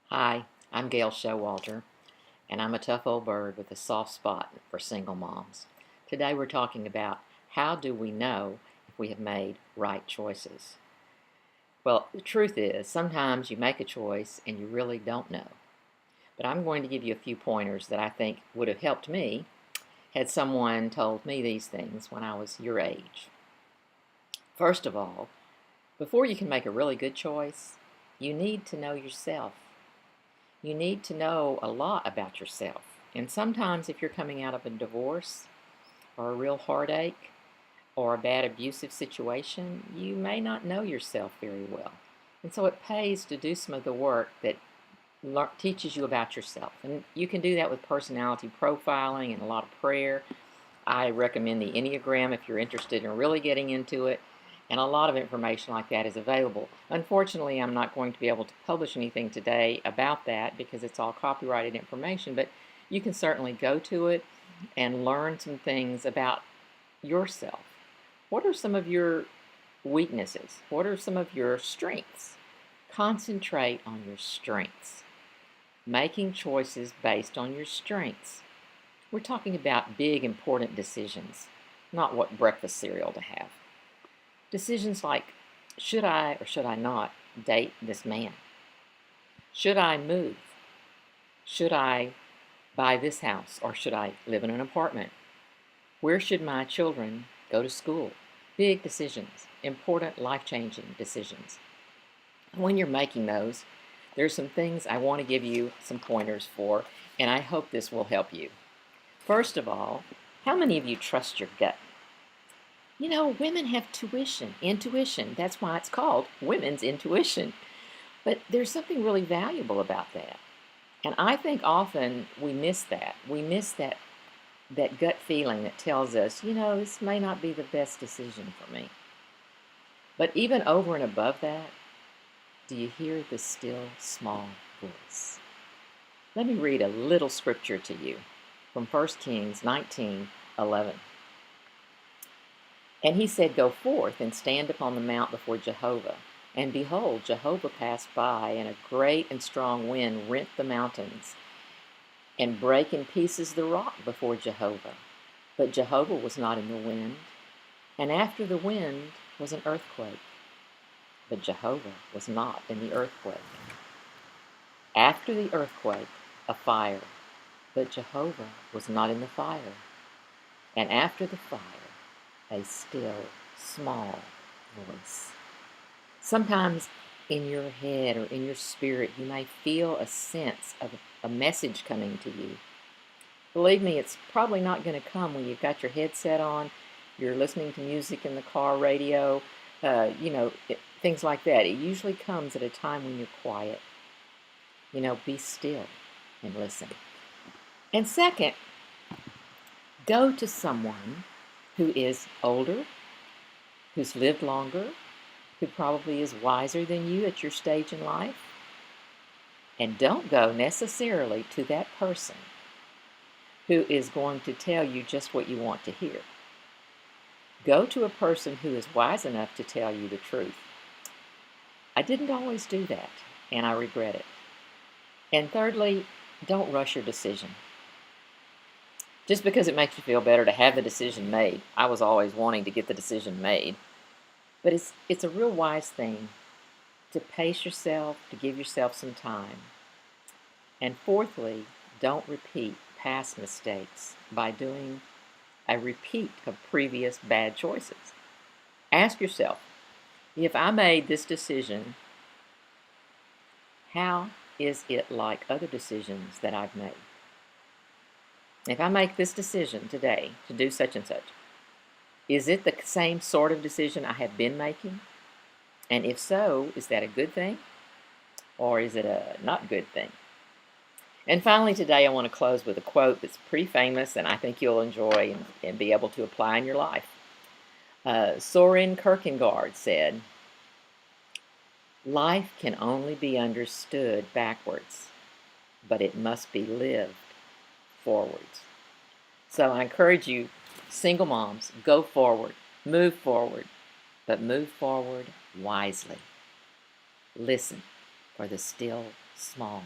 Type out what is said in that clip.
Hi, I'm Gail Showalter, and I'm a tough old bird with a soft spot for single moms. Today we're talking about how do we know if we have made right choices? Well, the truth is, sometimes you make a choice and you really don't know. But I'm going to give you a few pointers that I think would have helped me had someone told me these things when I was your age. First of all, before you can make a really good choice, you need to know yourself. You need to know a lot about yourself. And sometimes, if you're coming out of a divorce or a real heartache or a bad abusive situation, you may not know yourself very well. And so it pays to do some of the work that teaches you about yourself. And you can do that with personality profiling and a lot of prayer. I recommend the Enneagram if you're interested in really getting into it. And a lot of information like that is available. Unfortunately, I'm not going to be able to publish anything today about that because it's all copyrighted information, but you can certainly go to it and learn some things about yourself. What are some of your weaknesses? What are some of your strengths? Concentrate on your strengths. Making choices based on your strengths. We're talking about big, important decisions, not what breakfast cereal to have. Decisions like, should I or should I not date this man? Should I move? Should I buy this house or should I live in an apartment? Where should my children go to school? Big decisions, important life-changing decisions. When you're making those, there's some things I want to give you some pointers for, and I hope this will help you. First of all, how many of you trust your gut? You know, women have intuition. That's why it's called women's intuition. But there's something really valuable about that. And I think often we miss that. We miss that gut feeling that tells us, this may not be the best decision for me. But even over and above that, do you hear the still small voice? Let me read a little scripture to you from 1 Kings 19:11. And he said, go forth and stand upon the mount before Jehovah. And behold, Jehovah passed by, and a great and strong wind rent the mountains, and brake in pieces the rock before Jehovah. But Jehovah was not in the wind, and after the wind was an earthquake. But Jehovah was not in the earthquake. After the earthquake, a fire. But Jehovah was not in the fire. And after the fire, a still, small voice. Sometimes in your head or in your spirit, you may feel a sense of a message coming to you. Believe me, it's probably not going to come when you've got your headset on, you're listening to music in the car radio, things like that. It usually comes at a time when you're quiet. Be still and listen. And second, go to someone who is older, who's lived longer, who probably is wiser than you at your stage in life. And don't go necessarily to that person who is going to tell you just what you want to hear. Go to a person who is wise enough to tell you the truth. I didn't always do that, and I regret it. And thirdly, don't rush your decision. Just because it makes you feel better to have the decision made. I was always wanting to get the decision made. But it's a real wise thing to pace yourself, to give yourself some time. And fourthly, don't repeat past mistakes by doing a repeat of previous bad choices. Ask yourself, if I made this decision, how is it like other decisions that I've made? If I make this decision today to do such and such, is it the same sort of decision I have been making? And if so, is that a good thing? Or is it a not good thing? And finally today I want to close with a quote that's pretty famous and I think you'll enjoy and be able to apply in your life. Soren Kierkegaard said, life can only be understood backwards, but it must be lived forwards. So I encourage you, single moms, go forward, but move forward wisely. Listen for the still small.